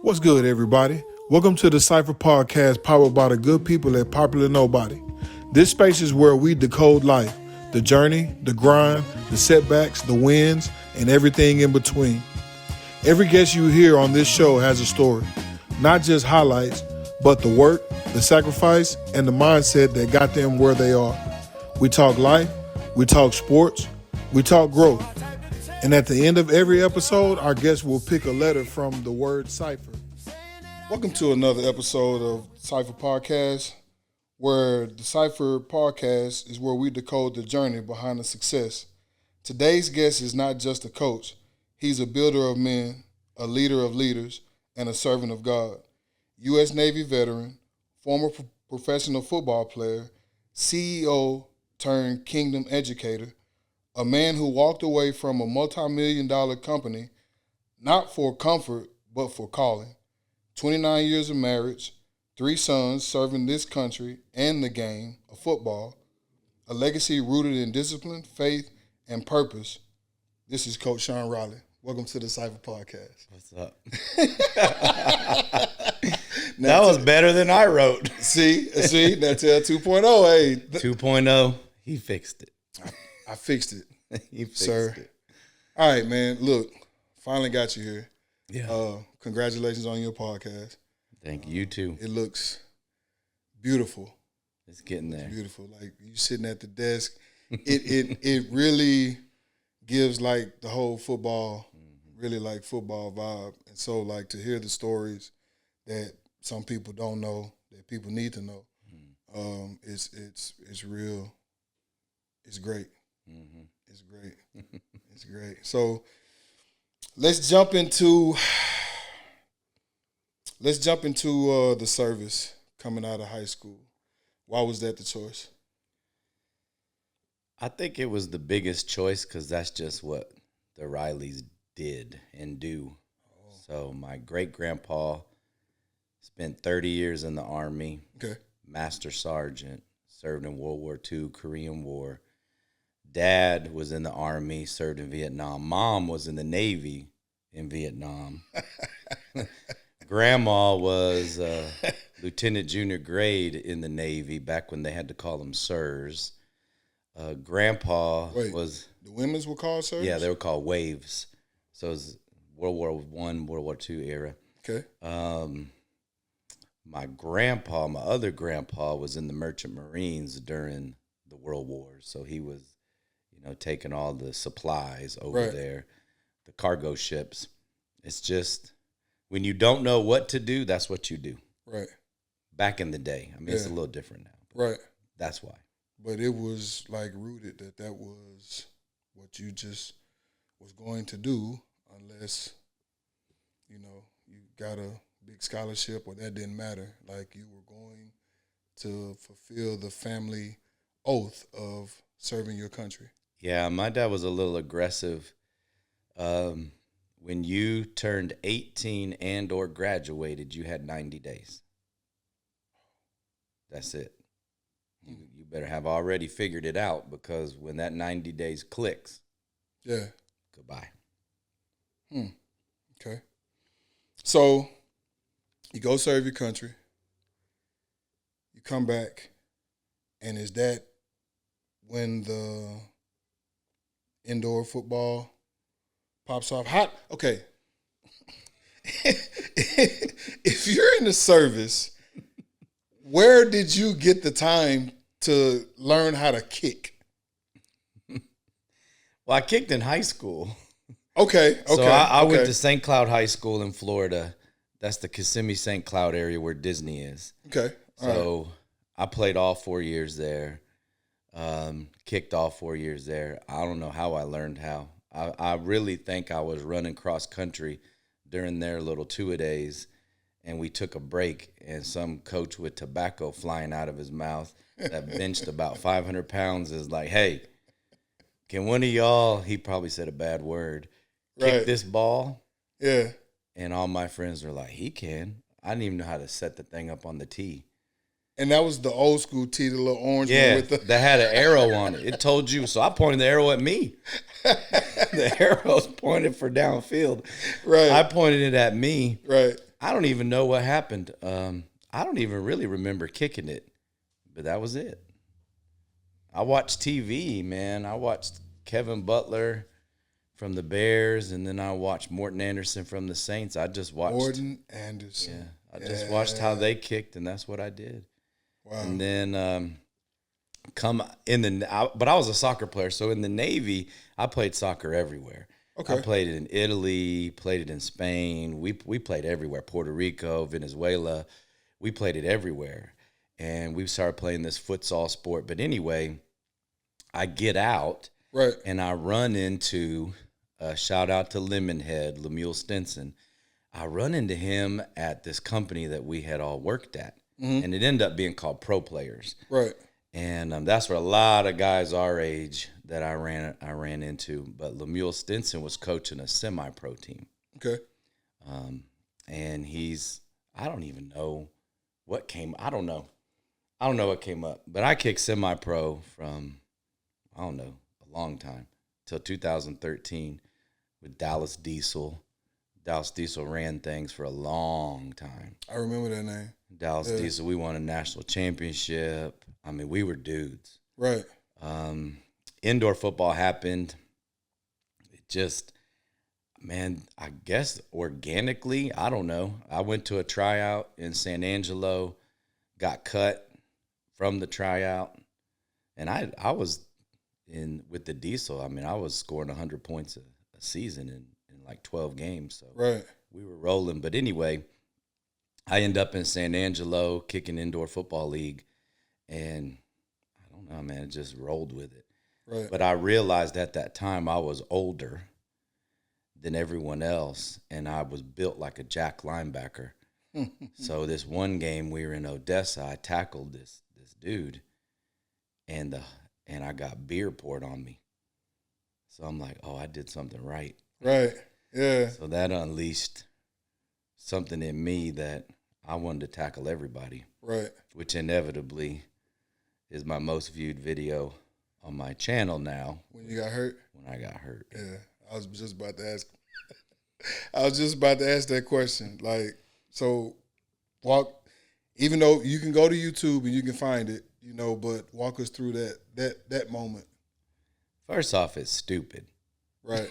What's good, everybody? Welcome to the CIPHER Podcast, powered by the good people at Popular Nobody. This space is where we decode life, the journey, the grind, the setbacks, the wins, and everything in between. Every guest you hear on this show has a story, not just highlights, but the work, the sacrifice, and the mindset that got them where they are. We talk life, we talk sports, we talk growth. And at the end of every episode, our guest will pick a letter from the word CIPHER. Welcome to another episode of CIPHER Podcast, where the CIPHER Podcast is where we decode the journey behind the success. Today's guest is not just a coach. He's a builder of men, a leader of leaders, and a servant of God. U.S. Navy veteran, former professional football player, CEO turned kingdom educator, a man who walked away from a multi-million-dollar company, not for comfort, but for calling. 29 years of marriage, 3 sons serving this country and the game of football, a legacy rooted in discipline, faith, and purpose. This is Coach Sean Riley. Welcome to the CIPHER Podcast. What's up? That was better than I wrote. See, that's 2.0. Hey, 2.0, he fixed it. I fixed it. He fixed Sir. it. All right, man. Look, finally got you here. Yeah. Congratulations on your podcast. Thank you, too. It looks beautiful. It's getting there. Beautiful. Like you sitting at the desk. It really gives like the whole football, really like football vibe. And so like to hear the stories that some people don't know, that people need to know, it's real. It's great. Mm-hmm. It's great. It's great. So let's jump into the service coming out of high school. Why was that the choice? I think it was the biggest choice because that's just what the Rileys did and do. Oh. So my great-grandpa spent 30 years in the Army. Okay. Master Sergeant, served in World War II, Korean War. Dad was in the Army, served in Vietnam. Mom was in the Navy in Vietnam. Grandma was lieutenant junior grade in the Navy back when they had to call them sirs. Grandpa was... The women's were called sirs? Yeah, they were called waves. So it was World War I, World War II era. Okay. My other grandpa, was in the Merchant Marines during the World Wars. So he was, taking all the supplies over there, the cargo ships. It's just, when you don't know what to do, that's what you do. Right. Back in the day. I mean, it's a little different now. Right. That's why. But it was like rooted that was what you just was going to do unless, you got a big scholarship or that didn't matter. Like you were going to fulfill the family oath of serving your country. Yeah, my dad was a little aggressive. When you turned 18 and or graduated, you had 90 days. That's it. You better have already figured it out because when that 90 days clicks, goodbye. Okay. So you go serve your country. You come back, and is that when the indoor football pops off? Okay. If you're in the service, where did you get the time to learn how to kick? Well, I kicked in high school. Okay. So I went to St. Cloud High School in Florida. That's the Kissimmee St. Cloud area where Disney is. Okay. So I played all 4 years there. Kicked all 4 years there. I don't know how I learned how. I really think I was running cross country during their little two-a-days, and we took a break, and some coach with tobacco flying out of his mouth that benched about 500 pounds is like, hey, can one of y'all, he probably said a bad word, kick this ball? Yeah. And all my friends were like, he can. I didn't even know how to set the thing up on the tee. And that was the old school tee, the little orange one with the... that had an arrow on it. It told you. So I pointed the arrow at me. The arrow's pointed for downfield. Right. I pointed it at me. Right. I don't even know what happened. I don't even really remember kicking it, but that was it. I watched TV, man. I watched Kevin Butler from the Bears, and then I watched Morton Anderson from the Saints. I just watched Morton Anderson. Yeah, I just watched how they kicked, and that's what I did. Wow. And then but I was a soccer player, so in the Navy, I played soccer everywhere. Okay. I played it in Italy, played it in Spain. We played everywhere. Puerto Rico, Venezuela. We played it everywhere. And we started playing this futsal sport. But anyway, I get out, right, and I run into, shout out to Lemonhead, Lemuel Stinson. I run into him at this company that we had all worked at. And it ended up being called Pro Players. Right. And that's where a lot of guys our age that I ran into. But Lemuel Stinson was coaching a semi-pro team. Okay. And I don't even know what came. I don't know what came up. But I kicked semi-pro from, I don't know, a long time, till 2013 with Dallas Diesel. Dallas Diesel ran things for a long time. I remember that name. Dallas Diesel, we won a national championship. I mean, we were dudes. Right. Indoor football happened. It just, man, I guess organically, I don't know. I went to a tryout in San Angelo, got cut from the tryout, and I was in with the Diesel. I mean, I was scoring 100 points a season in like 12 games. So right, we were rolling. But anyway, I end up in San Angelo kicking indoor football league, and I don't know, man, it just rolled with it. Right. But I realized at that time I was older than everyone else, and I was built like a jack linebacker. So this one game we were in Odessa, I tackled this dude, and I got beer poured on me. So I'm like, oh, I did something right. Right. Yeah. So that unleashed something in me that I wanted to tackle everybody. Right. Which inevitably is my most viewed video on my channel now. When you got hurt? When I got hurt. Yeah. I was just about to ask. I was just about to ask that question. Like, so even though you can go to YouTube and you can find it, but walk us through that moment. First off, it's stupid. Right.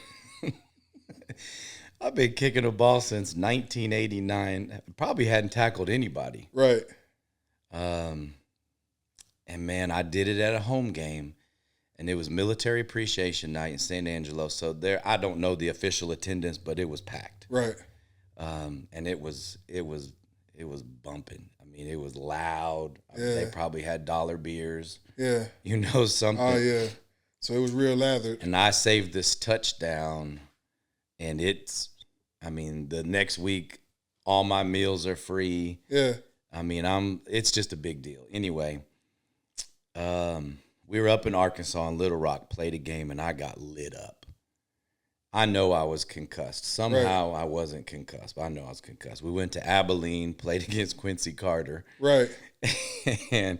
I've been kicking a ball since 1989. Probably hadn't tackled anybody. Right. And man, I did it at a home game, and it was Military Appreciation Night in San Angelo. So I don't know the official attendance, but it was packed. Right. And it was bumping. I mean, it was loud. Yeah. They probably had dollar beers. Yeah. Something. Oh yeah. So it was real lathered. And I saved this touchdown, and the next week, all my meals are free. Yeah. I mean, it's just a big deal. Anyway, we were up in Arkansas in Little Rock, played a game, and I got lit up. I know I was concussed. Somehow I wasn't concussed, but I know I was concussed. We went to Abilene, played against Quincy Carter. Right. and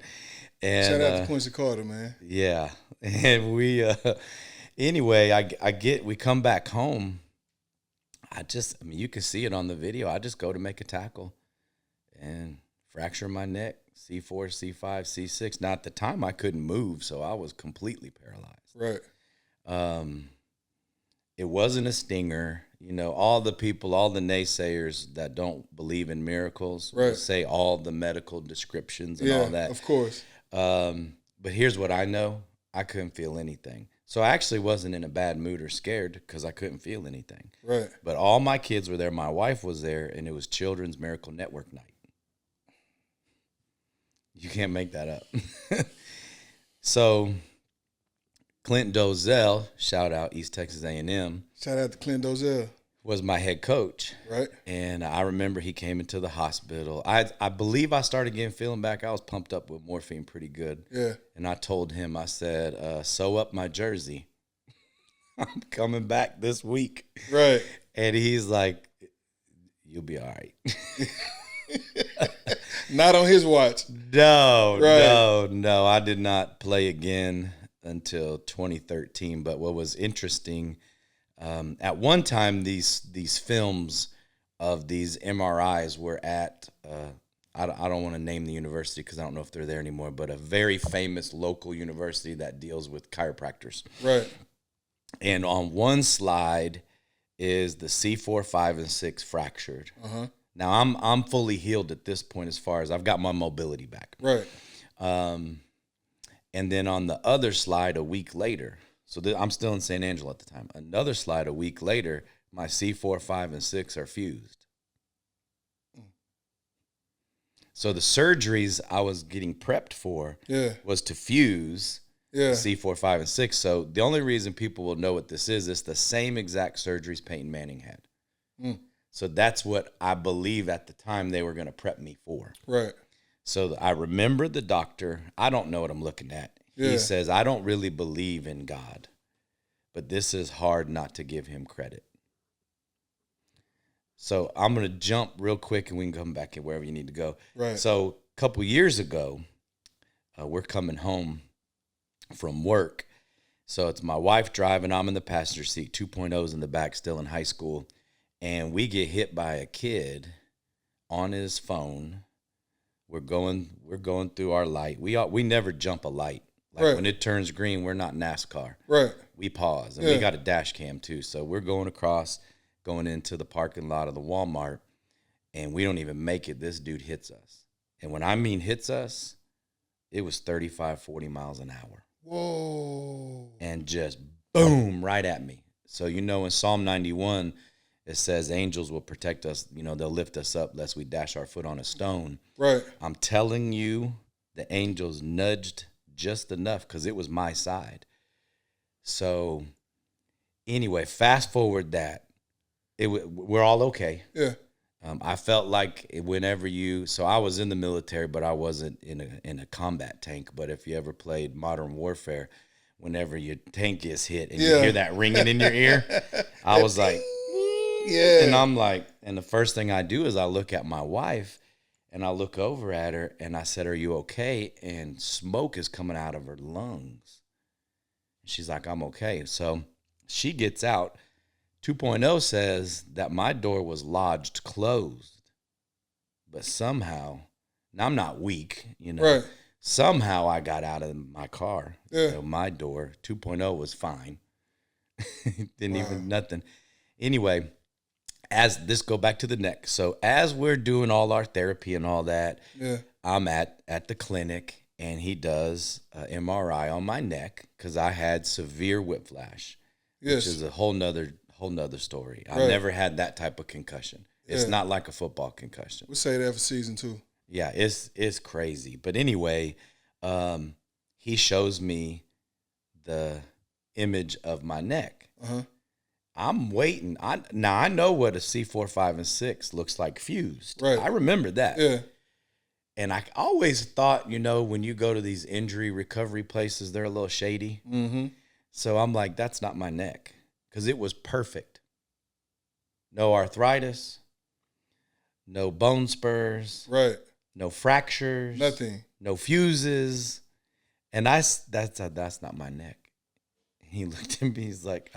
shout out to Quincy Carter, man. Yeah. And we anyway, we come back home. You can see it on the video. I just go to make a tackle and fracture my neck, C4, C5, C6. Now, at the time, I couldn't move, so I was completely paralyzed. Right. It wasn't a stinger. All the naysayers that don't believe in miracles will say all the medical descriptions and all that. Of course. But here's what I know. I couldn't feel anything. So I actually wasn't in a bad mood or scared because I couldn't feel anything. Right. But all my kids were there. My wife was there, and it was Children's Miracle Network night. You can't make that up. So Clint Dozell, shout out East Texas A&M. Shout out to Clint Dozell. Was my head coach. Right. And I remember he came into the hospital. I believe I started getting feeling back. I was pumped up with morphine pretty good. Yeah. And I told him, I said, sew up my jersey. I'm coming back this week. Right. And he's like, you'll be all right. Not on his watch. No, right. no. I did not play again until 2013. But what was interesting, at one time these films of these MRIs were at, I don't want to name the university because I don't know if they're there anymore, but a very famous local university that deals with chiropractors. Right. And on one slide is the C4, 5, and 6 fractured. Uh-huh. Now I'm fully healed at this point as far as I've got my mobility back. Right. And then on the other slide a week later, so I'm still in San Angelo at the time. Another slide a week later, my C4, 5, and 6 are fused. So the surgeries I was getting prepped for was to fuse C4, 5, and 6. So the only reason people will know what this is, it's the same exact surgeries Peyton Manning had. So that's what I believe at the time they were going to prep me for. Right. So I remember the doctor. I don't know what I'm looking at. He says, I don't really believe in God, but this is hard not to give him credit. So I'm going to jump real quick and we can come back in wherever you need to go. Right. So a couple years ago, we're coming home from work. So it's my wife driving. I'm in the passenger seat, 2.0s in the back, still in high school. And we get hit by a kid on his phone. We're going through our light. We never jump a light. Like when it turns green, we're not NASCAR. Right. We pause. And we got a dash cam too. So we're going into the parking lot of the Walmart, and we don't even make it. This dude hits us. And when I mean hits us, it was 35, 40 miles an hour. Whoa. And just boom, right at me. So, in Psalm 91, it says angels will protect us. They'll lift us up lest we dash our foot on a stone. Right. I'm telling you, the angels nudged just enough because it was my side. So anyway, fast forward that. We're all okay. Yeah. I felt like so I was in the military, but I wasn't in a combat tank. But if you ever played Modern Warfare, whenever your tank gets hit and you hear that ringing in your ear, I was like, and I'm like, and the first thing I do is I look at my wife and I look over at her and I said, "Are you okay?" And smoke is coming out of her lungs. She's like, "I'm okay." So she gets out. 2.0 says that my door was lodged closed, but somehow, now I'm not weak, Right. Somehow I got out of my car. Yeah. So my door, 2.0 was fine. Didn't even nothing. Anyway, as this go back to the neck. So as we're doing all our therapy and all that, I'm at the clinic and he does an MRI on my neck because I had severe whiplash, which is a whole nother story. I never had that type of concussion. It's not like a football concussion. We'll say that for season 2. Yeah, it's crazy. But anyway, he shows me the image of my neck. Uh-huh. I'm waiting. I know what a C4, 5, and 6 looks like fused. Right. I remember that. Yeah. And I always thought, when you go to these injury recovery places, they're a little shady. Mm-hmm. So I'm like, that's not my neck. Because it was perfect. No arthritis, no bone spurs, right? No fractures, Nothing, no fuses, and that's not my neck. He looked at me. He's like,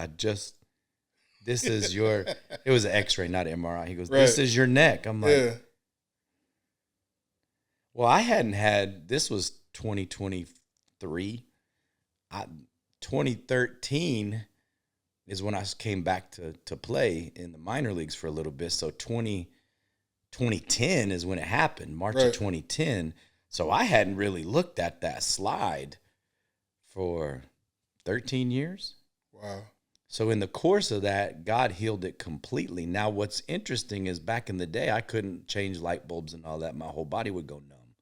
this is your. It was an X-ray, not an MRI. He goes, this is your neck. I'm like, well, I hadn't had. This was 2023. 2013. Is when I came back to play in the minor leagues for a little bit. So 2010 is when it happened, March of 2010. So I hadn't really looked at that slide for 13 years. Wow. So in the course of that, God healed it completely. Now what's interesting is back in the day, I couldn't change light bulbs and all that. My whole body would go numb.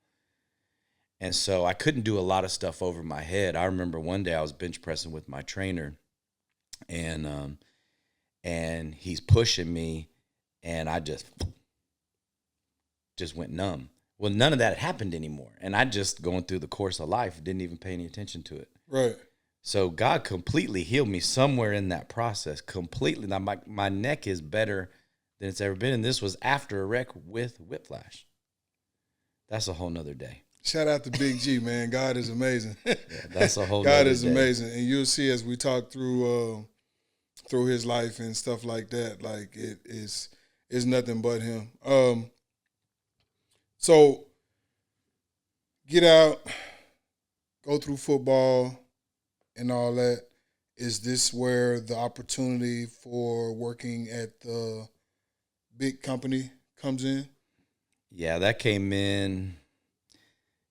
And so I couldn't do a lot of stuff over my head. I remember one day I was bench pressing with my trainer, and he's pushing me, and I just went numb. Well, none of that happened anymore, and I just going through the course of life didn't even pay any attention to it. Right. So God completely healed me somewhere in that process. Completely. Now my neck is better than it's ever been, and this was after a wreck with whiplash. That's a whole nother day. Shout out to Big G, man. God is amazing. Yeah, that's a whole God is amazing. And you'll see as we talk through his life and stuff like that, like it's is nothing but him. So get out, go through football and all that. Is this where the opportunity for working at the big company comes in? Yeah, that came in.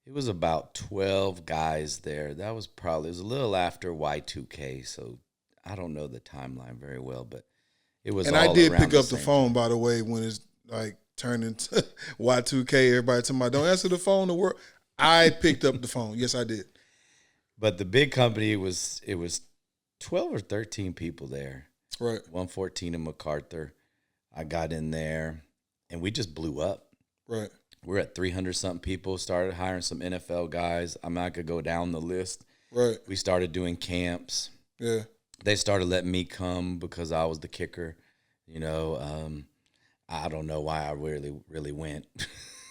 It was about 12 guys there. It was a little after Y2K, so I don't know the timeline very well, but it was and all I did around pick up the same phone, time. by the way, when it's like turned into Y2K. Everybody talking about, don't answer the phone. The work. I picked up the phone. Yes, I did. But the big company, it was 12 or 13 people there. Right. 114 in MacArthur. I got in there, and we just blew up. Right. We're at 300-something people, started hiring some NFL guys. I'm not going to go down the list. Right. We started doing camps. Yeah. They started letting me come because I was the kicker. I don't know why I really went.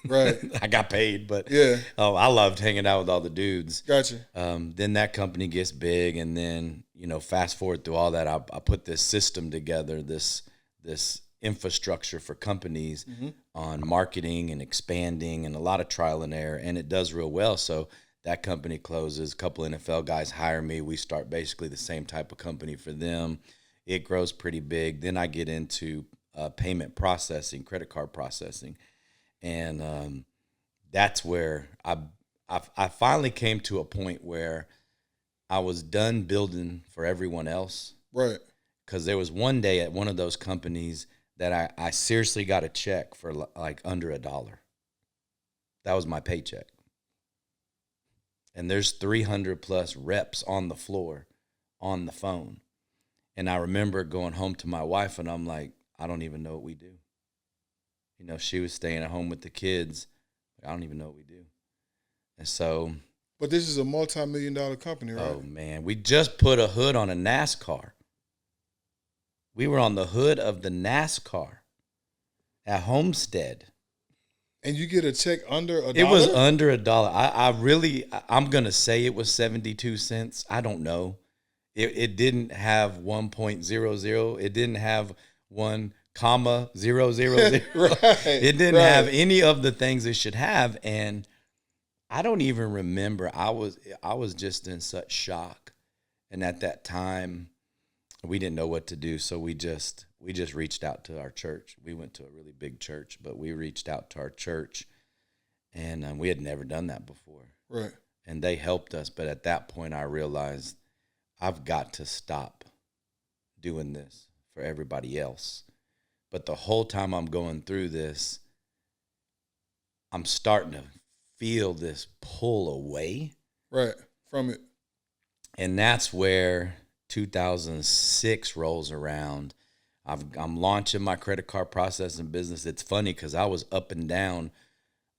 Right. I got paid, but yeah. I loved hanging out with all the dudes. Gotcha. Then that company gets big, and then fast forward through all that, I put this system together, this infrastructure for companies on marketing and expanding, and a lot of trial and error, and it does real well. So that company closes, a couple NFL guys hire me. We start basically the same type of company for them. It grows pretty big. Then I get into payment processing, credit card processing. And that's where I finally came to a point where I was done building for everyone else. Right. Because there was one day at one of those companies that I seriously got a check for like under $1. That was my paycheck. And there's 300 plus reps on the floor, on the phone. And I remember going home to my wife, and I'm like, I don't even know what we do. She was staying at home with the kids. I don't even know what we do. And so. But this is a multi-million-dollar company, right? Oh, man. We just put a hood on a NASCAR. We were on the hood of the NASCAR at Homestead. And you get a check under $1? It was under $1. I'm going to say it was 72 cents. I don't know. It didn't have 1.00. It didn't have 1,000. Right, it didn't have any of the things it should have. And I don't even remember. I was just in such shock. And at that time, we didn't know what to do. So we just reached out to our church. We went to a really big church, but we reached out to our church, and we had never done that before. Right. And they helped us. But at that point, I realized I've got to stop doing this for everybody else. But the whole time I'm going through this, I'm starting to feel this pull away. Right, from it. And that's where 2006 rolls around. I'm launching my credit card processing business. It's funny because I was up and down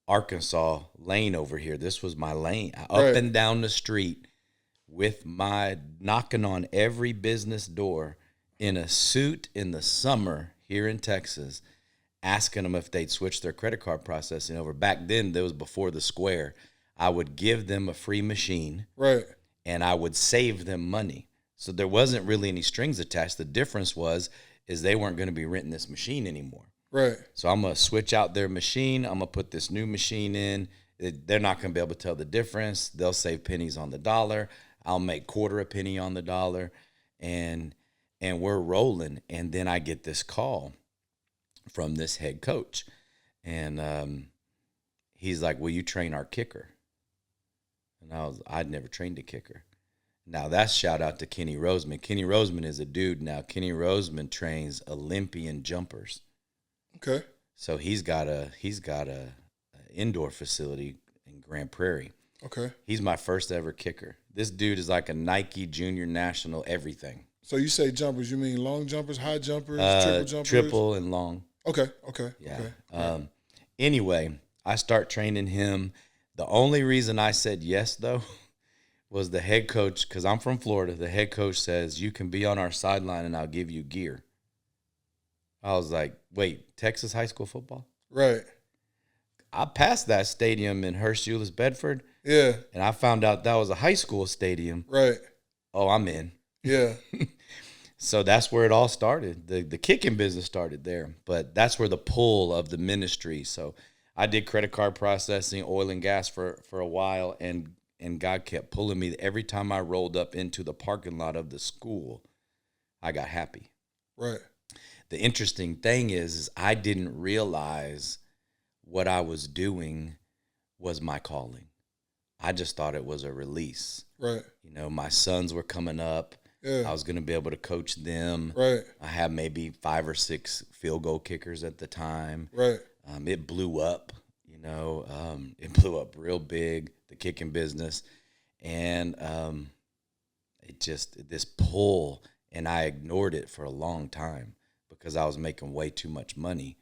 Arkansas lane over here. This was my lane. Up and down the street with my knocking on every business door in a suit in the summer here in Texas, asking them if they'd switch their credit card processing over. Back then, that was before the Square. I would give them a free machine. Right. And I would save them money. So there wasn't really any strings attached. The difference is they weren't going to be renting this machine anymore. Right. So I'm going to switch out their machine. I'm going to put this new machine in. They're not going to be able to tell the difference. They'll save pennies on the dollar. I'll make quarter a penny on the dollar. And we're rolling. And then I get this call from this head coach. And he's like, will you train our kicker? And I'd never trained a kicker. Now that's shout out to Kenny Roseman. Kenny Roseman is a dude now. Kenny Roseman trains Olympian jumpers. Okay. So he's got a indoor facility in Grand Prairie. Okay. He's my first ever kicker. This dude is like a Nike junior national everything. So you say jumpers, you mean long jumpers, high jumpers, triple jumpers? Triple and long. Okay. Yeah. Okay. Anyway, I start training him. The only reason I said yes, though, was the head coach, because I'm from Florida. The head coach says, you can be on our sideline and I'll give you gear. I was like, wait, Texas high school football? Right. I passed that stadium in Hurst Euless, Bedford. Yeah. And I found out that was a high school stadium. Right. Oh, I'm in. Yeah. So that's where it all started. The kicking business started there, but that's where the pull of the ministry. So I did credit card processing, oil and gas for a while, and God kept pulling me. Every time I rolled up into the parking lot of the school, I got happy. Right. The interesting thing is I didn't realize what I was doing was my calling. I just thought it was a release. Right. My sons were coming up. Yeah. I was going to be able to coach them. Right. I had maybe 5 or 6 field goal kickers at the time. Right. It blew up, it blew up real big, the kicking business. And this pull, and I ignored it for a long time because I was making way too much money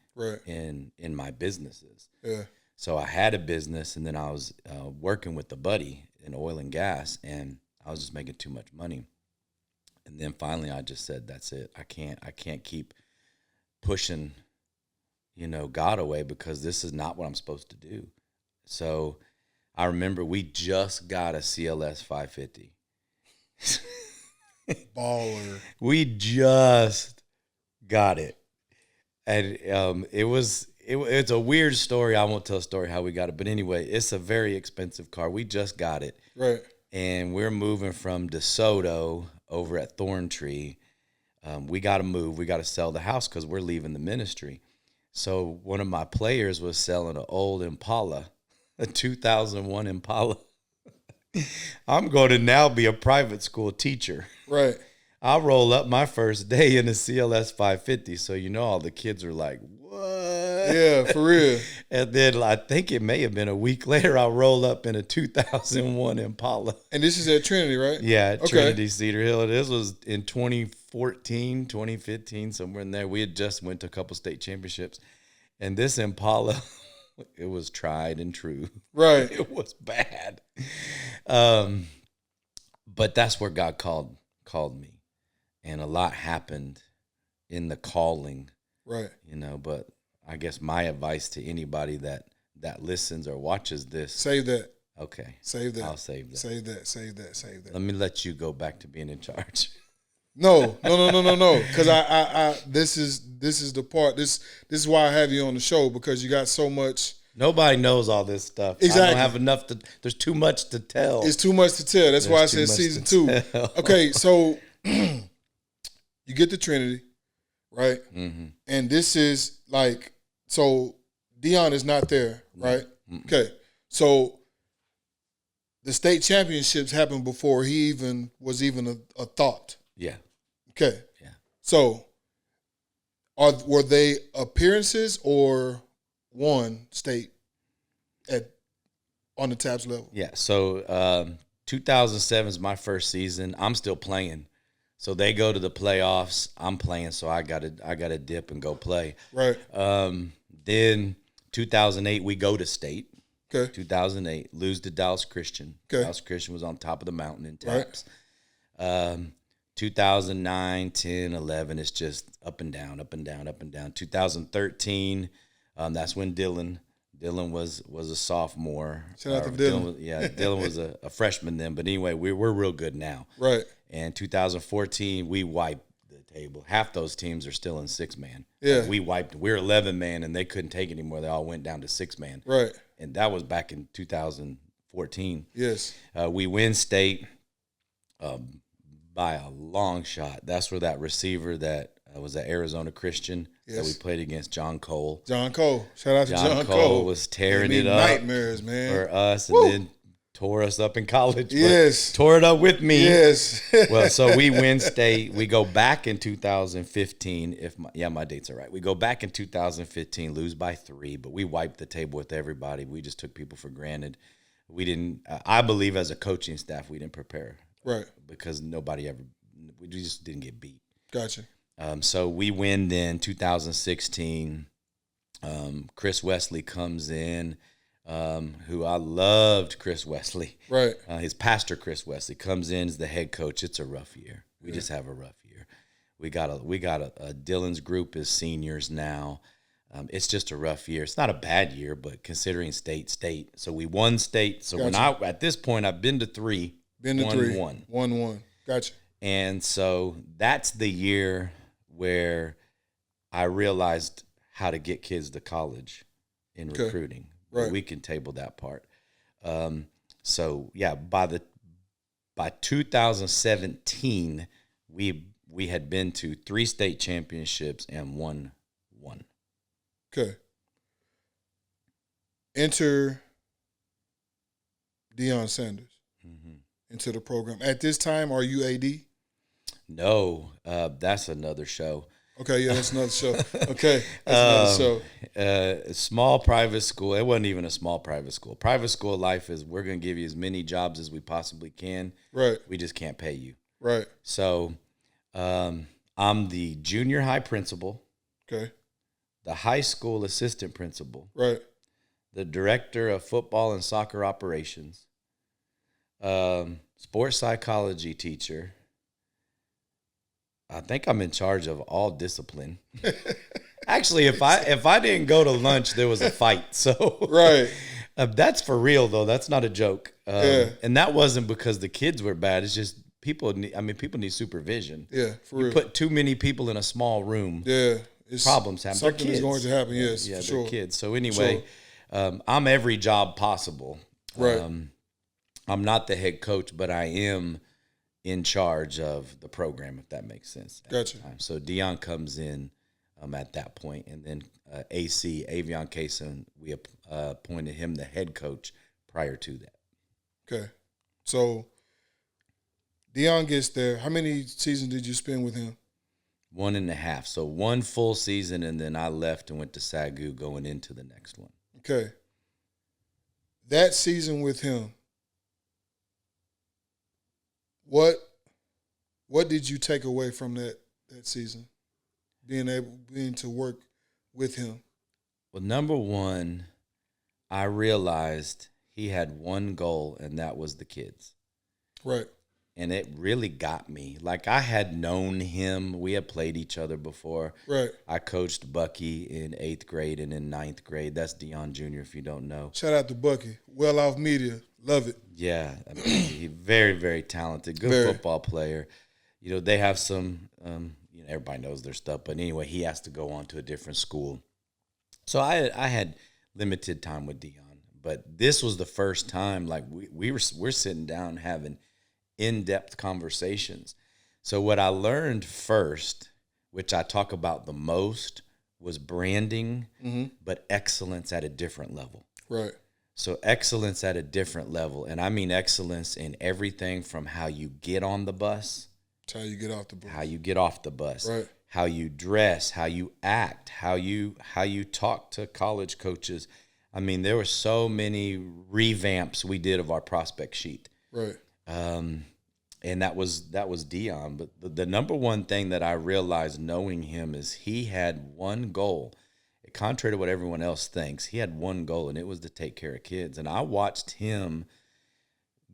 in my businesses. Yeah. So I had a business, and then I was working with a buddy in oil and gas, and I was just making too much money. And then finally I just said, that's it. I can't keep pushing, God away, because this is not what I'm supposed to do. So I remember we just got a CLS 550. Baller. We just got it. And it's a weird story. I won't tell a story how we got it. But anyway, it's a very expensive car. We just got it. Right. And we're moving from DeSoto over at Thorntree. We got to move. We got to sell the house because we're leaving the ministry. So one of my players was selling an old Impala, a 2001 Impala. I'm going to now be a private school teacher. Right. I roll up my first day in a CLS 550. So, all the kids are like, what? Yeah, for real. And then I think it may have been a week later, I roll up in a 2001 Impala. And this is at Trinity, right? Yeah, at Trinity Cedar Hill. This was in 2014, 2015, somewhere in there. We had just went to a couple state championships. And this Impala, it was tried and true. Right. It was bad. But that's where God called me. And a lot happened in the calling. Right. But I guess my advice to anybody that listens or watches this. Save that. Okay. Save that. I'll save that. Save that. Let me let you go back to being in charge. No. Because I this is the part. This is why I have you on the show, because you got so much. Nobody knows all this stuff. Exactly. I don't have enough there's too much to tell. It's too much to tell. That's why I said season 2. Okay, so you get to Trinity, right? Mm-hmm. And this is like, so Dion is not there, right? Mm-hmm. Okay, so the state championships happened before he even was a thought. Yeah. Okay. Yeah. So were they appearances or one state on the TAPS level? Yeah. So 2007 is my first season. I'm still playing. So they go to the playoffs. I'm playing, so I got to dip and go play. Right. Then 2008 we go to state. Okay. 2008 lose to Dallas Christian. Okay. Dallas Christian was on top of the mountain in TAPS. Right. 2009, 10, 11, it's just up and down, up and down, up and down. 2013, that's when Dylan was a sophomore. Shout out to Dylan. Dylan was a freshman then. But anyway, we're real good now. Right. And 2014, we wiped the table. Half those teams are still in 6-man. Yeah. We wiped. We're 11-man, and they couldn't take it anymore. They all went down to 6-man. Right. And that was back in 2014. Yes. We win state by a long shot. That's where that receiver that was at Arizona Christian that we played against, John Cole. John Cole. Shout out to John Cole. Was tearing it up. Nightmares, man. For us. Woo. And then tore us up in college. Yes. Tore it up with me. Yes. Well, so we win state. We go back in 2015. My dates are right. We go back in 2015, lose by 3, but we wiped the table with everybody. We just took people for granted. We didn't, I believe as a coaching staff, we didn't prepare. Right. Because we just didn't get beat. Gotcha. So we win then 2016. Chris Wesley comes in, who I loved Chris Wesley. Right. His pastor, Chris Wesley, comes in as the head coach. It's a rough year. We just have a rough year. We got a Dylan's group is seniors now. It's just a rough year. It's not a bad year, but considering state. So we won state. So gotcha. At this point, I've been to 3. Been to 3. 1-1. Gotcha. And so that's the year where I realized how to get kids to college in recruiting. Right. We can table that part. So yeah, by 2017, we had been to 3 state championships and won one. Okay. Enter Deion Sanders into the program. At this time, are you AD? No, that's another show. Okay, yeah, that's another show. Okay, that's another show. Small private school. It wasn't even a small private school. Private school life is we're going to give you as many jobs as we possibly can. Right. We just can't pay you. Right. So I'm the junior high principal. Okay. The high school assistant principal. Right. The director of football and soccer operations. Sports psychology teacher. I think I'm in charge of all discipline. Actually, if I didn't go to lunch, there was a fight. So right, that's for real though. That's not a joke. And that wasn't because the kids were bad. It's just people need supervision. Yeah, for real. You put too many people in a small room. Yeah, problems happen. Something is going to happen. Yes, yeah, for they're sure. kids. So anyway, I'm every job possible. Right. I'm not the head coach, but I am in charge of the program, if that makes sense. Gotcha. So Deion comes in at that point, and then AC, Avion Kaysen, we appointed him the head coach prior to that. Okay. So Deion gets there. How many seasons did you spend with him? 1.5. So 1 full season, and then I left and went to SAGU going into the next one. Okay. That season with him, what did you take away from that season? Being to work with him. Well, number one, I realized he had one goal, and that was the kids. Right. And it really got me. Like, I had known him. We had played each other before. Right. I coached Bucky in 8th grade and in 9th grade. That's Deion Jr., if you don't know. Shout out to Bucky. Well off media. Love it. Yeah. I mean, he's very, very talented. Good football player. You know, they have some, everybody knows their stuff. But anyway, he has to go on to a different school. So I had limited time with Deion. But this was the first time, like, we're sitting down having in-depth conversations. So what I learned first, which I talk about the most, was branding, but excellence at a different level. Right. So excellence at a different level. And I mean excellence in everything from how you get on the bus. It's how you get off the bus. How you get off the bus. Right. How you dress, how you act, how you talk to college coaches. I mean, there were so many revamps we did of our prospect sheet. Right. And that was Deion. But the number one thing that I realized knowing him is he had one goal. Contrary to what everyone else thinks, he had one goal, and it was to take care of kids. And I watched him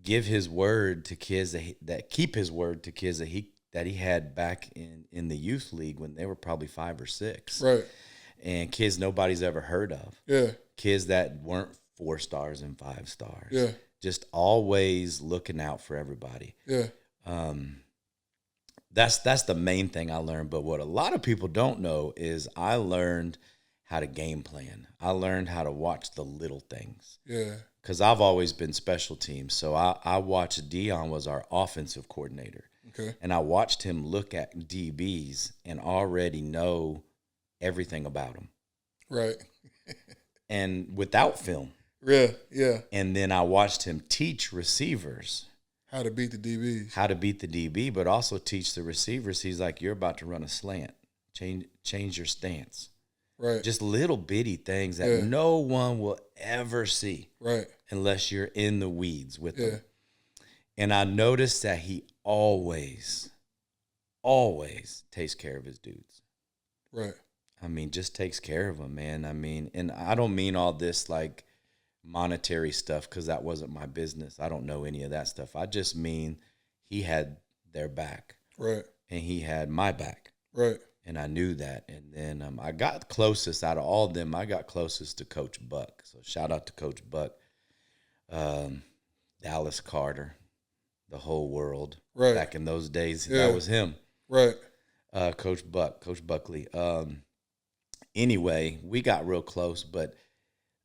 give his word to kids that keep his word to kids that he had back in the youth league when they were probably 5 or 6. Right. And kids nobody's ever heard of. Yeah. Kids that weren't 4 stars and 5 stars. Yeah. Just always looking out for everybody. Yeah. That's the main thing I learned. But what a lot of people don't know is I learned how to game plan. I learned how to watch the little things. Yeah. Because I've always been special teams. So I watched Deion was our offensive coordinator. Okay. And I watched him look at DBs and already know everything about them. Right. And without film. Yeah, yeah. And then I watched him teach receivers how to beat the DBs. How to beat the DB, but also teach the receivers. He's like, you're about to run a slant. Change your stance. Right. Just little bitty things that no one will ever see. Right. Unless you're in the weeds with them. And I noticed that he always takes care of his dudes. Right. I mean, just takes care of them, man. I mean, and I don't mean all this like monetary stuff because that wasn't my business. I don't know any of that stuff. I just mean he had their back. Right. And he had my back. Right. And I knew that. And then I got closest out of all of them. I got closest to Coach Buck. So shout out to Coach Buck. Dallas Carter. the whole world. Right. Back in those days, Yeah. that was him. Right. Coach Buckley. Anyway, we got real close, but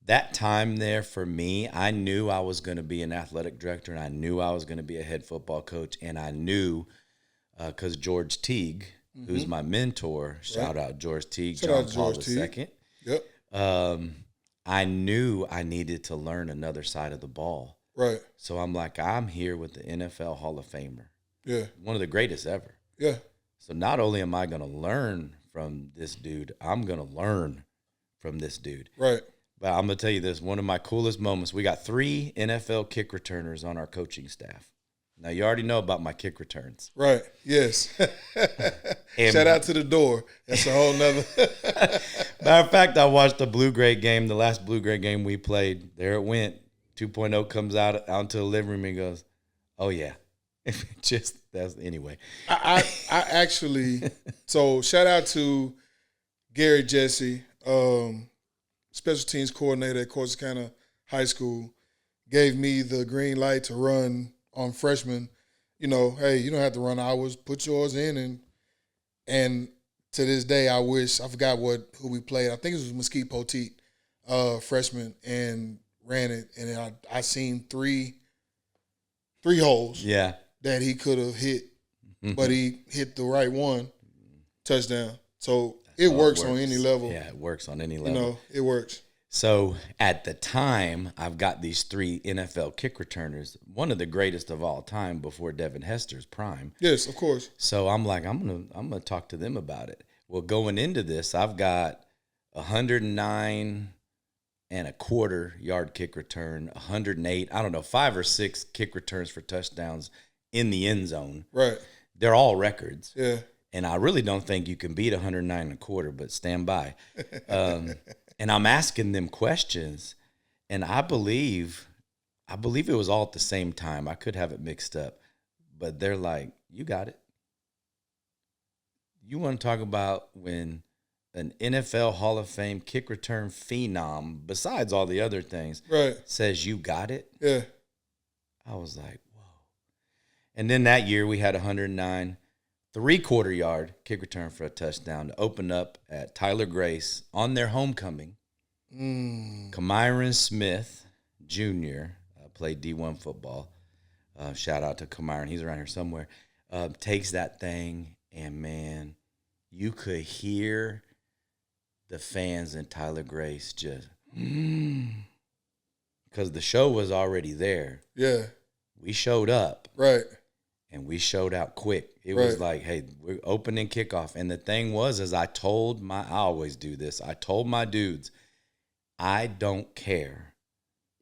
that time there for me, I knew I was going to be an athletic director, and I knew I was going to be a head football coach, and I knew because George Teague, who's my mentor, shout out George Teague, John Paul II. Yep. I knew I needed to learn another side of the ball. Right. So I'm like, I'm here with the NFL Hall of Famer. Yeah. One of the greatest ever. Yeah. So not only am I going to learn from this dude, I'm going to learn from this dude. Right. But I'm going to tell you this, one of my coolest moments, we got 3 NFL kick returners on our coaching staff. Now, you already know about my kick returns. Right. Yes. Shout out to the door. That's a whole nother. Matter of fact, I watched the Blue-Gray game, the last Blue-Gray game we played. There it went. 2.0 comes out into the living room and goes, oh, yeah. Anyway. I actually, so shout out to Gary Jesse, special teams coordinator at Corsicana High School, gave me the green light to run on freshmen. You know, hey, you don't have to run hours, put yours in. And to this day, I forgot who we played. I think it was Mesquite Poteet, freshman, and ran it. And I seen three holes that he could have hit, but he hit the right one, touchdown. So it works on any level. Yeah, it works on any level. You know, it works. So at the time, I've got these 3 NFL kick returners, one of the greatest of all time before Devin Hester's prime. Yes, of course. So I'm like, I'm gonna talk to them about it. Well, going into this, I've got 109.25 yard kick return, 108, 5 or 6 kick returns for touchdowns in the end zone. Right. They're all records. Yeah. And I really don't think you can beat 109.25, but stand by. And I'm asking them questions, and I believe it was all at the same time. I could have it mixed up, but they're like, you got it. You want to talk about when an NFL Hall of Fame kick return phenom, besides all the other things, right, says you got it? Yeah. I was like, whoa. And then that year we had 109 3/4 yard kick return for a touchdown to open up at Tyler Grace on their homecoming. Kamyron Smith Jr. Played D1 football. Shout out to Kamyron. He's around here somewhere. Takes that thing, and, man, you could hear the fans in Tyler Grace just, because the show was already there. Yeah. We showed up. Right. And we showed out quick. It was like, hey, we're opening kickoff. And the thing was, I always do this. I told my dudes, I don't care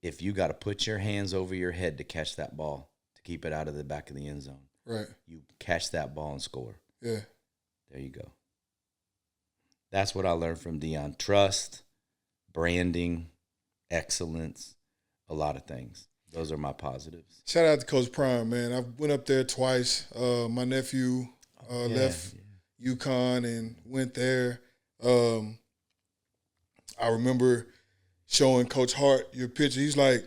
if you got to put your hands over your head to catch that ball, to keep it out of the back of the end zone. Right. You catch that ball and score. Yeah. There you go. That's what I learned from Deion. Trust, branding, excellence, a lot of things. Those are my positives. Shout out to Coach Prime, man. I went up there twice. My nephew left UConn and went there. I remember showing Coach Hart your picture. He's like,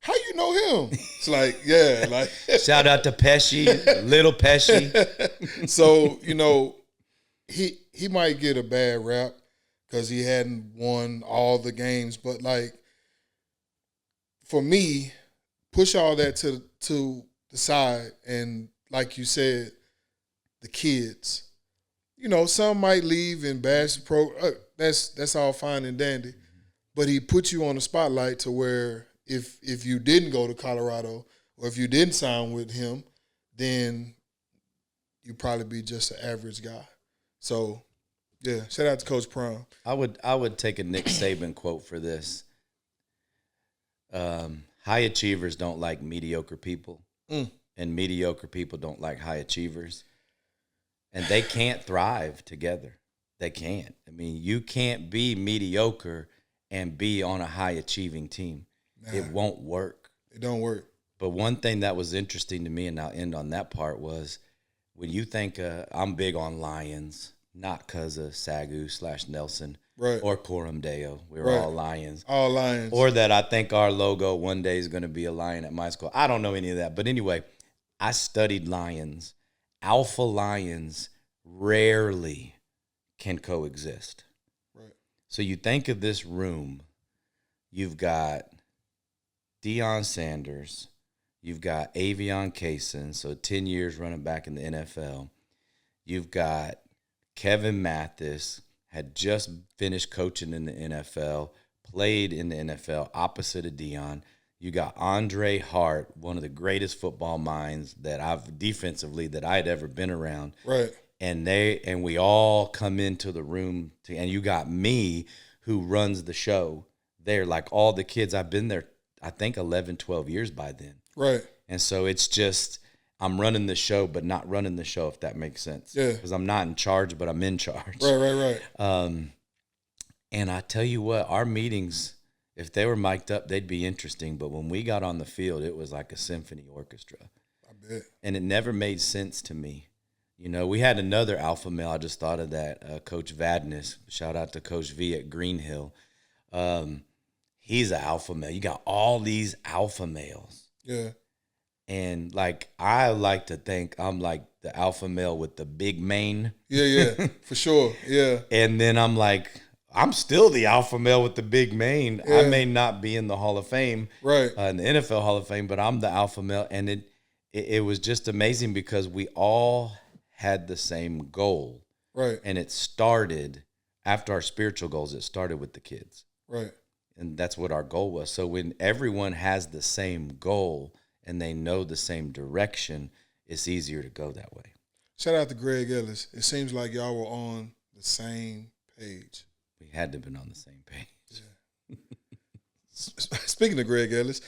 how you know him? It's like, yeah. Like shout out to Pesci, little Pesci. So, you know, he might get a bad rap because he hadn't won all the games. But, like, for me, push all that to the side, and like you said, the kids. You know, some might leave in basketball pro. That's all fine and dandy, but he put you on the spotlight to where if you didn't go to Colorado or if you didn't sign with him, then you'd probably be just an average guy. So, yeah, shout out to Coach Prime. I would take a Nick Saban quote for this. High achievers don't like mediocre people, and mediocre people don't like high achievers, and they can't thrive together. They can't. I mean, you can't be mediocre and be on a high achieving team. Nah, it won't work. It don't work. But one thing that was interesting to me, and I'll end on that part, was when you think I'm big on Lions, not because of Sagu/Nelson. Right. Or Coram Deo. We were all Lions. All Lions. Or that I think our logo one day is going to be a lion at my school. I don't know any of that. But anyway, I studied lions. Alpha lions rarely can coexist. Right. So you think of this room, you've got Deion Sanders, you've got Avion Kaysen, so 10 years running back in the NFL. You've got Kevin Mathis, had just finished coaching in the NFL, played in the NFL opposite of Deion. You got Andre Hart, one of the greatest football minds that I've defensively that I had ever been around. Right. And we all come into the room and you got me who runs the show there. Like all the kids, I've been there, I think 11, 12 years by then. Right. And so it's just, I'm running the show, but not running the show, if that makes sense. Yeah. Because I'm not in charge, but I'm in charge. Right. And I tell you what, our meetings, if they were mic'd up, they'd be interesting. But when we got on the field, it was like a symphony orchestra. I bet. And it never made sense to me. You know, we had another alpha male. I just thought of that, Coach Vadnais. Shout out to Coach V at Green Hill. He's an alpha male. You got all these alpha males. Yeah. And, like, I like to think I'm like the alpha male with the big mane. Yeah, for sure. Yeah. And then I'm like, I'm still the alpha male with the big mane. Yeah. I may not be in the Hall of Fame, Right. in the NFL Hall of Fame, but I'm the alpha male. And it was just amazing because we all had the same goal. Right. And it started after our spiritual goals. It started with the kids. Right. And that's what our goal was. So when everyone has the same goal and they know the same direction, it's easier to go that way. Shout out to Greg Ellis. It seems like y'all were on the same page. We had to have been on the same page. Yeah. Speaking of Greg Ellis,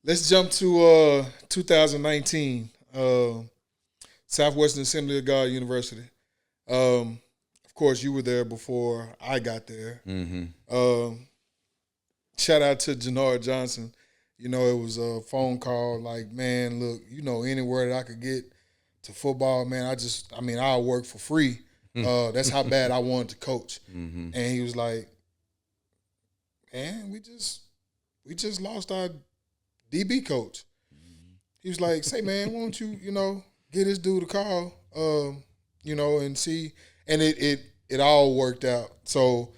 let's jump to 2019, Southwestern Assembly of God University. Of course, you were there before I got there. Mm-hmm. Shout out to Jannard Johnson. You know, it was a phone call like, man, look, you know, anywhere that I could get to football, man, I'll work for free. That's how bad I wanted to coach. Mm-hmm. And he was like, man, we just lost our DB coach. He was like, say, man, why don't you, get this dude a call, and see. And it all worked out. So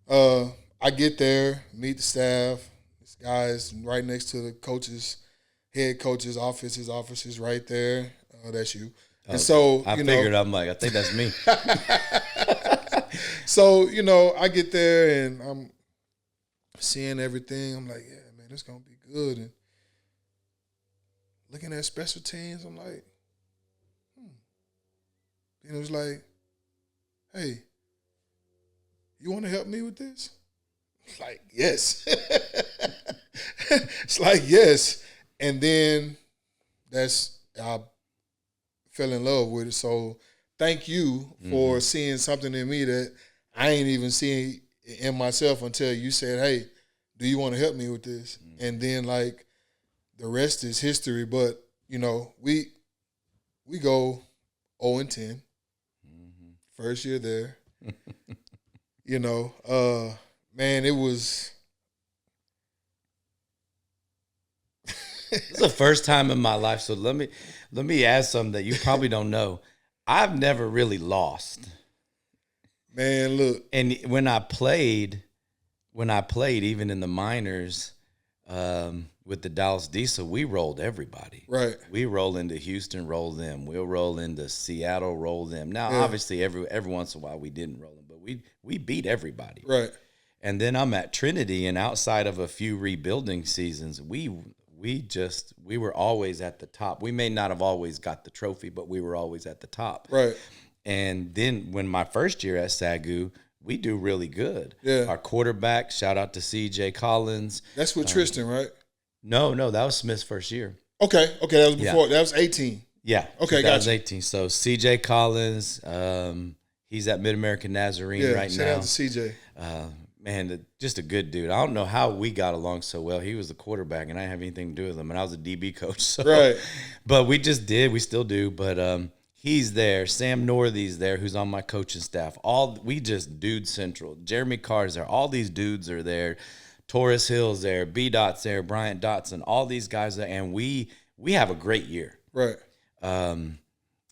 I get there, meet the staff. This guy's right next to the head coach's office. His office is right there. That's you. And so, I figured, I'm like, I think that's me. So, I get there and I'm seeing everything. I'm like, yeah, man, it's going to be good. And looking at special teams, I'm like, And it was like, hey, you want to help me with this? It's like, yes. It's like, yes. And then I fell in love with it. So thank you for seeing something in me that I ain't even seen in myself until you said, hey, do you want to help me with this? And then, like, the rest is history. But, we go 0-10. First year there. Man, it was. It's the first time in my life. So let me ask something that you probably don't know. I've never really lost. Man, look. And when I played, even in the minors, with the Dallas Diesel, we rolled everybody. Right. We roll into Houston, roll them. We'll roll into Seattle, roll them. Now, obviously, every once in a while we didn't roll them, but we beat everybody. Right. And then I'm at Trinity, and outside of a few rebuilding seasons, we were always at the top. We may not have always got the trophy, but we were always at the top. Right. And then when my first year at SAGU, we do really good. Yeah. Our quarterback, shout out to CJ Collins. That's with Tristan, right? No, that was Smith's first year. Okay, that was before. Yeah. That was 18. Yeah. Okay, that was 18. So CJ Collins, he's at Mid-American Nazarene right now. Shout out to CJ. Man, just a good dude. I don't know how we got along so well. He was the quarterback, and I didn't have anything to do with him, and I was a DB coach. So. Right. But we just did. We still do. But he's there. Sam Northy's there, who's on my coaching staff. We just dude central. Jeremy Carr's there. All these dudes are there. Taurus Hill's there. B-Dot's there. Bryant Dotson. All these guys there. And we have a great year. Right. A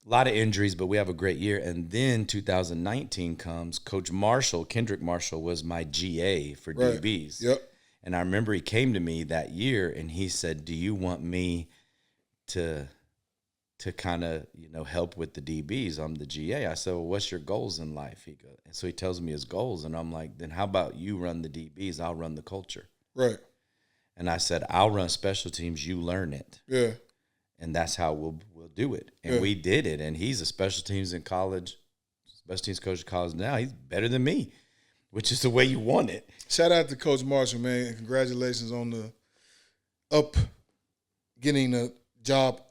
lot of injuries, but we have a great year. And then 2019 comes. Coach Marshall, Kendrick Marshall, was my GA for Right. DBs. Yep. And I remember he came to me that year and he said, "Do you want me to kind of, help with the DBs? I'm the GA." I said, "Well, what's your goals in life?" He goes, and so he tells me his goals, and I'm like, "Then how about you run the DBs? I'll run the culture." Right. And I said, "I'll run special teams. You learn it." Yeah. And that's how we'll do it. And we did it. And he's a special teams in college, special teams coach in college now. He's better than me, which is the way you want it. Shout out to Coach Marshall, man. And congratulations on getting the job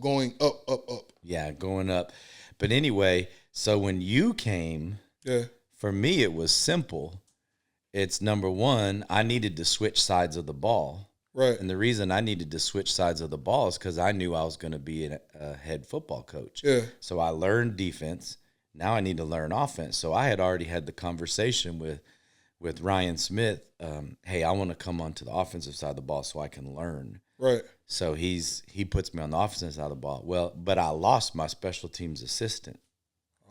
going up. Yeah, going up. But anyway, so when you came, for me, it was simple. It's number one, I needed to switch sides of the ball. Right. And the reason I needed to switch sides of the ball is because I knew I was going to be a head football coach. Yeah. So I learned defense. Now I need to learn offense. So I had already had the conversation with Ryan Smith. Hey, I want to come onto the offensive side of the ball so I can learn. Right. So he puts me on the offensive side of the ball. Well, but I lost my special teams assistant.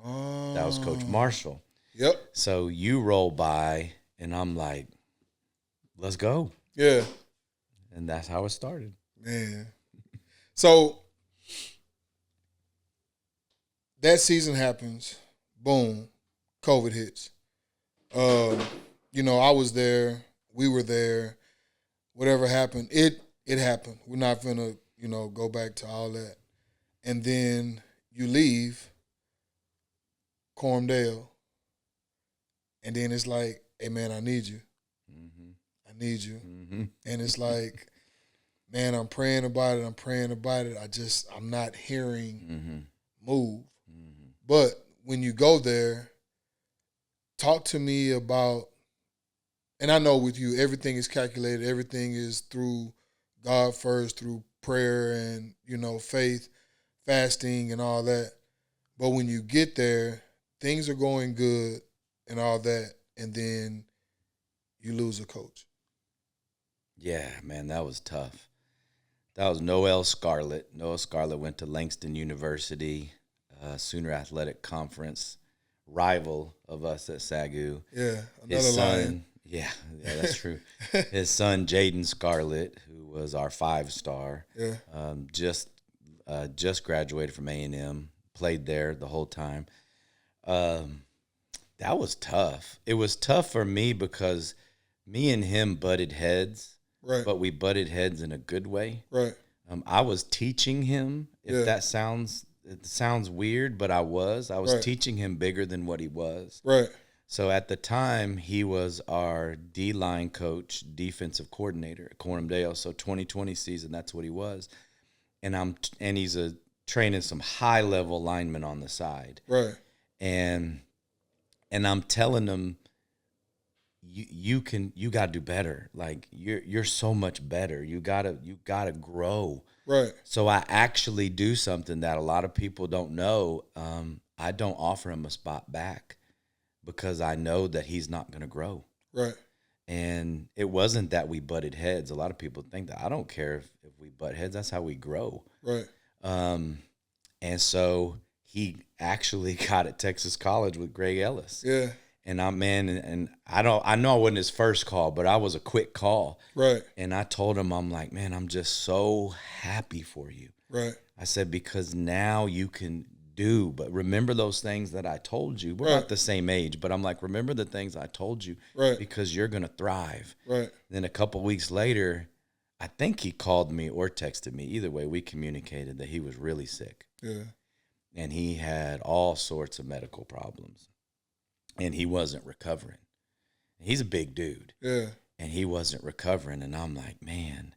Oh. That was Coach Marshall. Yep. So you roll by, and I'm like, let's go. Yeah. And that's how it started. Man. So that season happens. Boom. COVID hits. I was there. We were there. Whatever happened, it happened. We're not going to, go back to all that. And then you leave Cormdale. And then it's like, hey, man, I need you. Mm-hmm. I need you. Mm-hmm. And it's like, man, I'm praying about it. I'm not hearing move. Mm-hmm. But when you go there, talk to me about, and I know with you, everything is calculated. Everything is through God first, through prayer and, faith, fasting and all that. But when you get there, things are going good and all that, and then you lose a coach. Yeah, man, that was tough. That was Noel Scarlett. Noel Scarlett went to Langston University, Sooner Athletic Conference, rival of us at SAGU. Yeah, His another son, lion. yeah, that's true. His son, Jaden Scarlett, who was our 5-star, just graduated from A&M, played there the whole time. That was tough. It was tough for me because me and him butted heads, Right. but we butted heads in a good way. Right. I was teaching him, if that sounds weird, but I was Right. teaching him bigger than what he was. Right. So at the time, he was our D-line coach, defensive coordinator at Cormdale. So 2020 season, that's what he was. And he's training some high-level linemen on the side. Right. And I'm telling him, you got to do better. Like you're so much better. You gotta grow. Right. So I actually do something that a lot of people don't know. I don't offer him a spot back because I know that he's not going to grow. Right. And it wasn't that we butted heads. A lot of people think that. I don't care if we butt heads. That's how we grow. Right. And so he actually got at Texas College with Greg Ellis. Yeah. And I know I wasn't his first call, but I was a quick call. Right. And I told him, I'm like, man, I'm just so happy for you. Right. I said, because now you can do, but remember those things that I told you. We're Right. not the same age, but I'm like, remember the things I told you, Right. because you're going to thrive. Right. Then a couple weeks later, I think he called me or texted me. Either way, we communicated that he was really sick. Yeah. And he had all sorts of medical problems. And he wasn't recovering. He's a big dude. Yeah. And he wasn't recovering. And I'm like, man.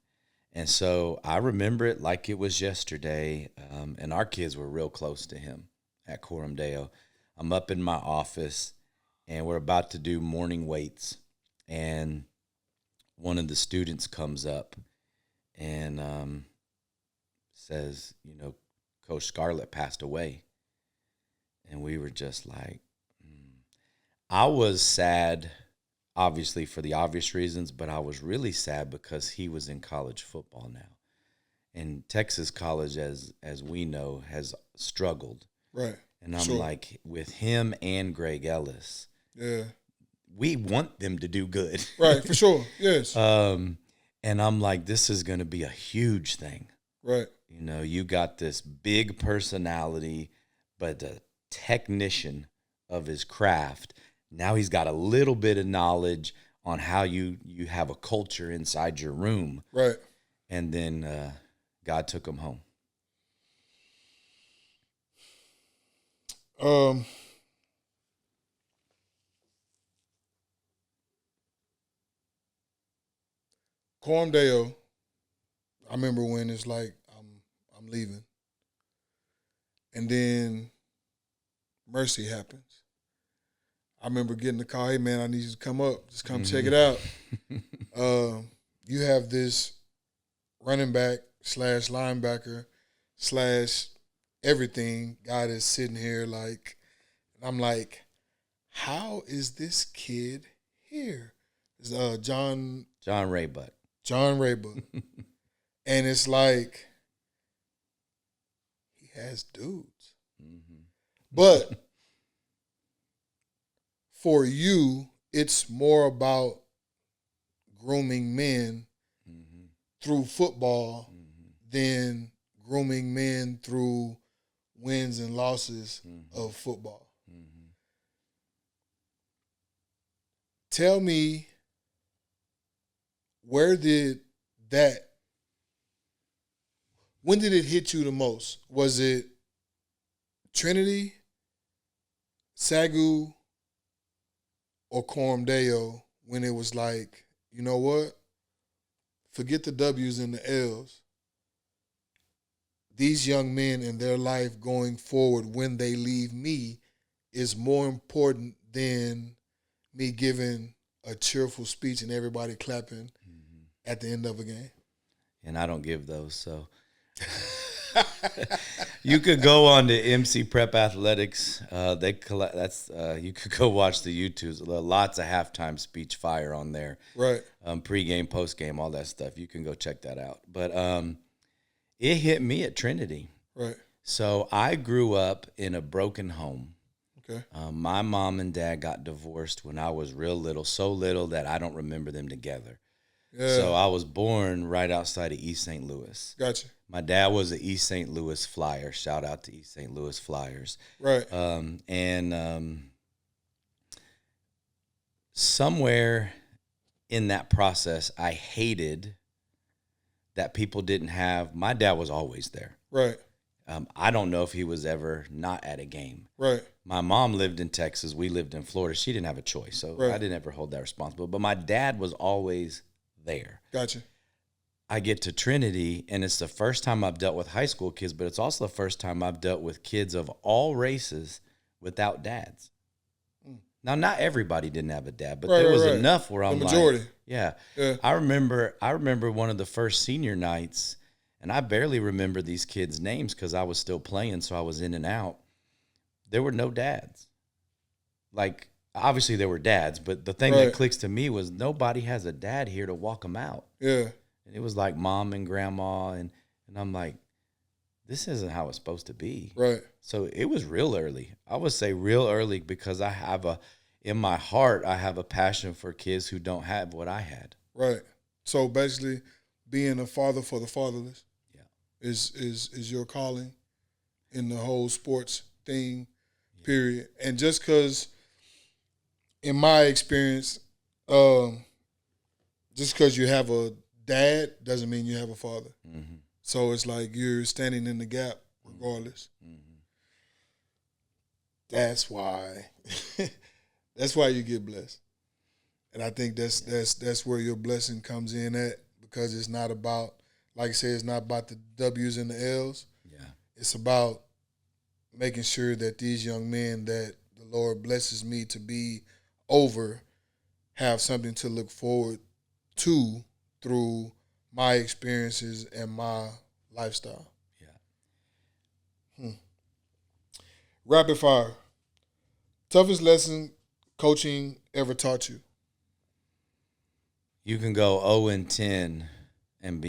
And so I remember it like it was yesterday. And our kids were real close to him at Coram Deo. I'm up in my office, and we're about to do morning weights. And one of the students comes up and says, Coach Scarlett passed away. And we were just like, I was sad, obviously, for the obvious reasons, but I was really sad because he was in college football now. And Texas college, as we know, has struggled. Right. And I'm like, with him and Greg Ellis, yeah, we want them to do good. Right, for sure. Yes. And I'm like, this is going to be a huge thing. Right. You know, you got this big personality, but a technician of his craft. Now he's got a little bit of knowledge on how you have a culture inside your room. Right. And then God took him home. Cormdale, I remember when it's like I'm leaving, and then Mercy happens. I remember getting the call, hey man, I need you to come up, just come check it out. You have this running back / linebacker / everything guy that's sitting here like, and I'm like, how is this kid here? It's John Raybuck. And it's like, he has dudes. Mm-hmm. But for you, it's more about grooming men Mm-hmm. through football Mm-hmm. than grooming men through wins and losses Mm-hmm. of football. Mm-hmm. Tell me, when did it hit you the most? Was it Trinity, Sagu, or Cormdale when it was like, you know what? Forget the W's and the L's. These young men and their life going forward when they leave me is more important than me giving a cheerful speech and everybody clapping at the end of a game. And I don't give those, so you could go on to MC Prep Athletics. You could go watch the YouTubes. Lots of halftime speech fire on there. Right. Pregame, postgame, all that stuff. You can go check that out. But it hit me at Trinity. Right. So I grew up in a broken home. Okay. My mom and dad got divorced when I was real little, so little that I don't remember them together. Yeah. So I was born right outside of East St. Louis. Gotcha. My dad was an East St. Louis Flyer. Shout out to East St. Louis Flyers. Right. Somewhere in that process, I hated that people didn't have. My dad was always there. Right. I don't know if he was ever not at a game. Right. My mom lived in Texas. We lived in Florida. She didn't have a choice, so Right. I didn't ever hold that responsible. But my dad was always there. Gotcha. I get to Trinity, and it's the first time I've dealt with high school kids, but it's also the first time I've dealt with kids of all races without dads. Now, not everybody didn't have a dad, but there was enough where I'm the majority. like, yeah. Yeah. I remember one of the first senior nights, and I barely remember these kids' names because I was still playing, so I was in and out. There were no dads. Like, obviously there were dads, but the thing that clicks to me was nobody has a dad here to walk them out. Yeah. And it was like mom and grandma, and I'm like, this isn't how it's supposed to be. Right. So it was real early. I would say real early because in my heart, I have a passion for kids who don't have what I had. Right. So basically, being a father for the fatherless, Yeah, is your calling in the whole sports thing, period. And just because, in my experience, just because you have a dad doesn't mean you have a father. Mm-hmm. So it's like you're standing in the gap regardless. Mm-hmm. That's why. That's why you get blessed. And I think that's where your blessing comes in at, because it's not about, like I said, it's not about the W's and the L's. Yeah. It's about making sure that these young men that the Lord blesses me to be over have something to look forward to through my experiences and my lifestyle. Yeah. Rapid fire. Toughest lesson coaching ever taught you? You can go 0-10 and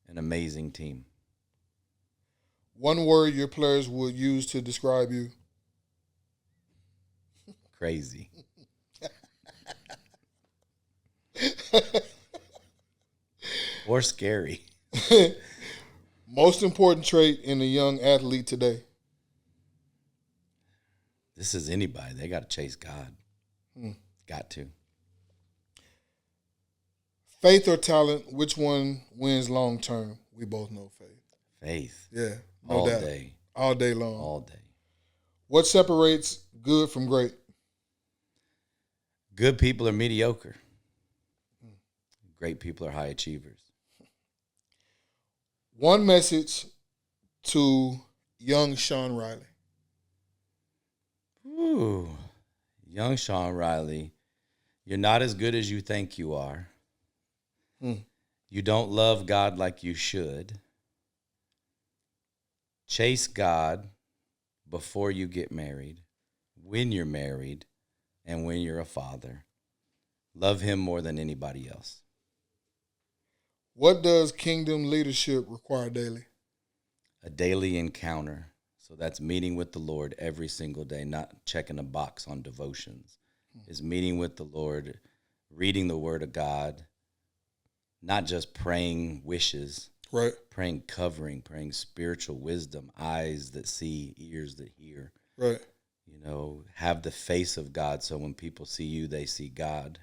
an amazing team. One word your players would use to describe you. Crazy. Or scary. Most important trait in a young athlete today. This is anybody. They got to chase God. Got to. Faith or talent, which one wins long term? We both know faith. Faith. Yeah, no All doubt. day. All day long. All day. What separates good from great? Good people are mediocre. Great people are high achievers. One message to young Sean Riley. Ooh. Young Sean Riley, you're not as good as you think you are. You don't love God like you should. Chase God before you get married, when you're married, and when you're a father. Love him more than anybody else. What does kingdom leadership require daily? A daily encounter. So that's meeting with the Lord every single day, not checking a box on devotions. It's meeting with the Lord, reading the word of God, not just praying wishes, Right. praying covering, praying spiritual wisdom, eyes that see, ears that hear. Right. You know, have the face of God so when people see you, they see God.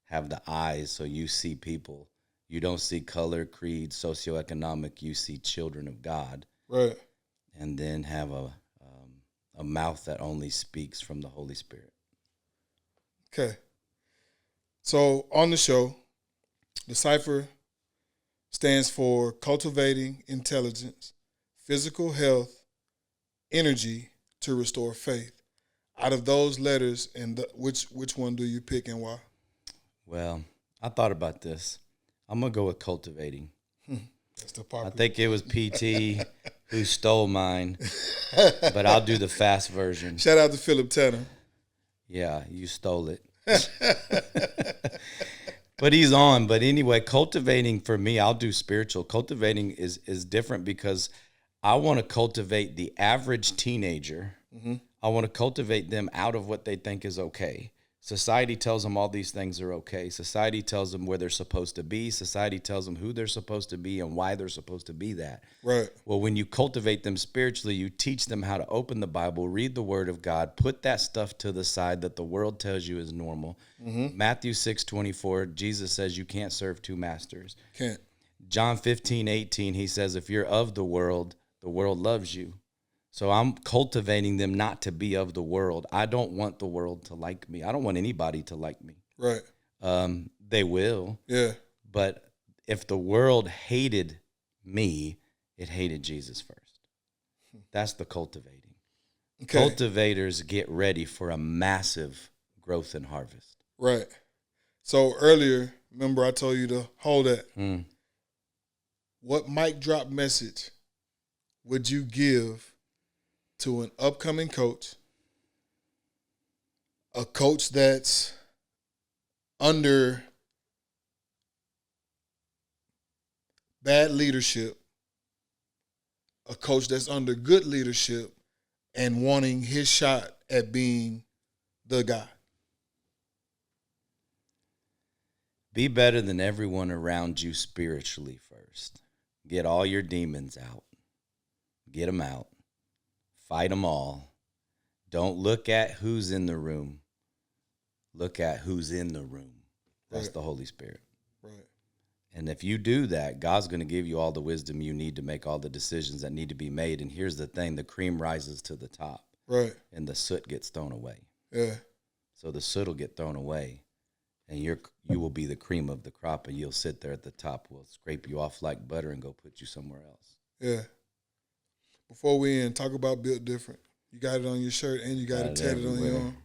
Have the eyes so you see people. You don't see color, creed, socioeconomic. You see children of God. Right. And then have a mouth that only speaks from the Holy Spirit. Okay. So on the show, the CIPHER stands for cultivating intelligence, physical health, energy to restore faith. Out of those letters, and which one do you pick and why? Well, I thought about this. I'm going to go with cultivating. That's the popular. I think it was PT who stole mine, but I'll do the fast version. Shout out to Philip Tanner. Yeah, you stole it. But he's on. But anyway, cultivating for me, I'll do spiritual. Cultivating is different because I want to cultivate the average teenager. I want to cultivate them out of what they think is okay. Society tells them all these things are okay. Society tells them where they're supposed to be. Society tells them who they're supposed to be and why they're supposed to be that. Right. Well, when you cultivate them spiritually, you teach them how to open the Bible, read the Word of God, put that stuff to the side that the world tells you is normal. Matthew 6:24, Jesus says you can't serve two masters. Can't. John 15:18, he says if you're of the world loves you. So I'm cultivating them not to be of the world. I don't want the world to like me. I don't want anybody to like me. Right. They will. Yeah. But if the world hated me, it hated Jesus first. That's the cultivating. Okay. Cultivators get ready for a massive growth and harvest. Right. So earlier, remember I told you to hold that. What mic drop message would you give to an upcoming coach, a coach that's under bad leadership, a coach that's under good leadership, and wanting his shot at being the guy? Be better than everyone around you spiritually first. Get all your demons out. Get them out. Fight them all. Don't look at who's in the room. Look at who's in the room. That's Right. the Holy Spirit. Right. And if you do that, God's going to give you all the wisdom you need to make all the decisions that need to be made. And here's the thing, the cream rises to the top. Right. And the soot gets thrown away. Yeah. So the soot will get thrown away. And you will be the cream of the crop, and you'll sit there at the top. We'll scrape you off like butter and go put you somewhere else. Yeah. Before we end, talk about Built Different. You got it on your shirt and you got it tatted on your arm.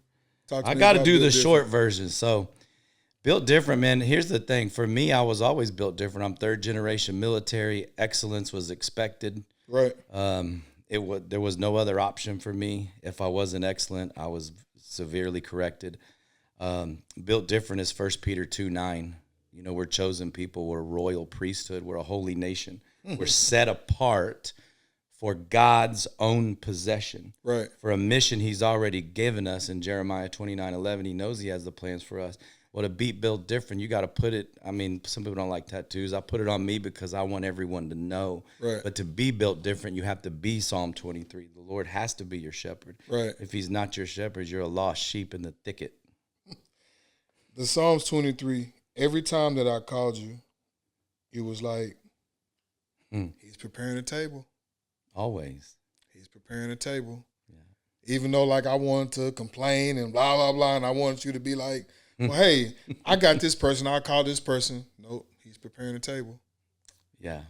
Talk to I me got to about do Built the Different. short version. So, Built Different, man. Here's the thing. For me, I was always built different. I'm third generation military. Excellence was expected. Right. There was no other option for me. If I wasn't excellent, I was severely corrected. Built Different is 1 Peter 2:9. You know, we're chosen people. We're a royal priesthood. We're a holy nation. We're set apart for God's own possession. Right. For a mission he's already given us in Jeremiah 29:11. He knows he has the plans for us. Well, to be built different, you got to put it, I mean, some people don't like tattoos. I put it on me because I want everyone to know. Right. But to be built different, you have to be Psalm 23. The Lord has to be your shepherd. Right. If he's not your shepherd, you're a lost sheep in the thicket. The Psalms 23, every time that I called you, it was like, he's preparing a table. Always. He's preparing a table. Yeah. Even though, like, I wanted to complain and blah, blah, blah, and I wanted you to be like, well, hey, I got this person. I'll call this person. Nope, he's preparing a table. Yeah.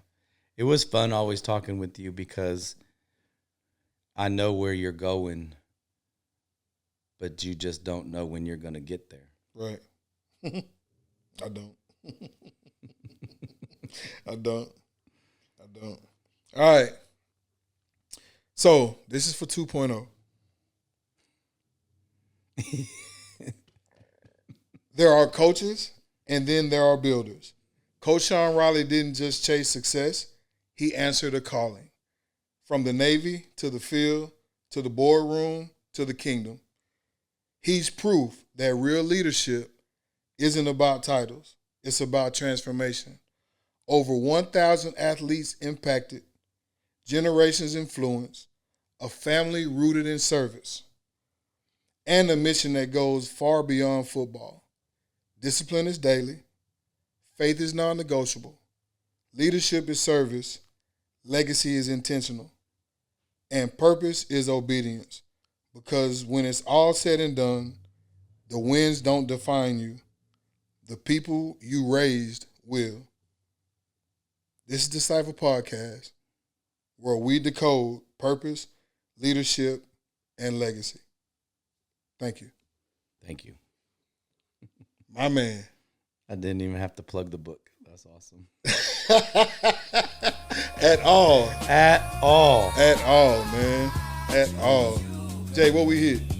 It was fun always talking with you because I know where you're going, but you just don't know when you're going to get there. Right. I don't. I don't. All right. So this is for 2.0. There are coaches, and then there are builders. Coach Sean Riley didn't just chase success. He answered a calling. From the Navy to the field to the boardroom to the kingdom. He's proof that real leadership isn't about titles. It's about transformation. Over 1,000 athletes impacted, generations influenced, a family rooted in service, and a mission that goes far beyond football. Discipline is daily. Faith is non-negotiable. Leadership is service. Legacy is intentional. And purpose is obedience. Because when it's all said and done, the wins don't define you. The people you raised will. This is the CIPHER Podcast, where we decode purpose, leadership, and legacy. Thank you. Thank you. My man. I didn't even have to plug the book. That's awesome. At all. At all. At all, man. At all. Jay, what we hit?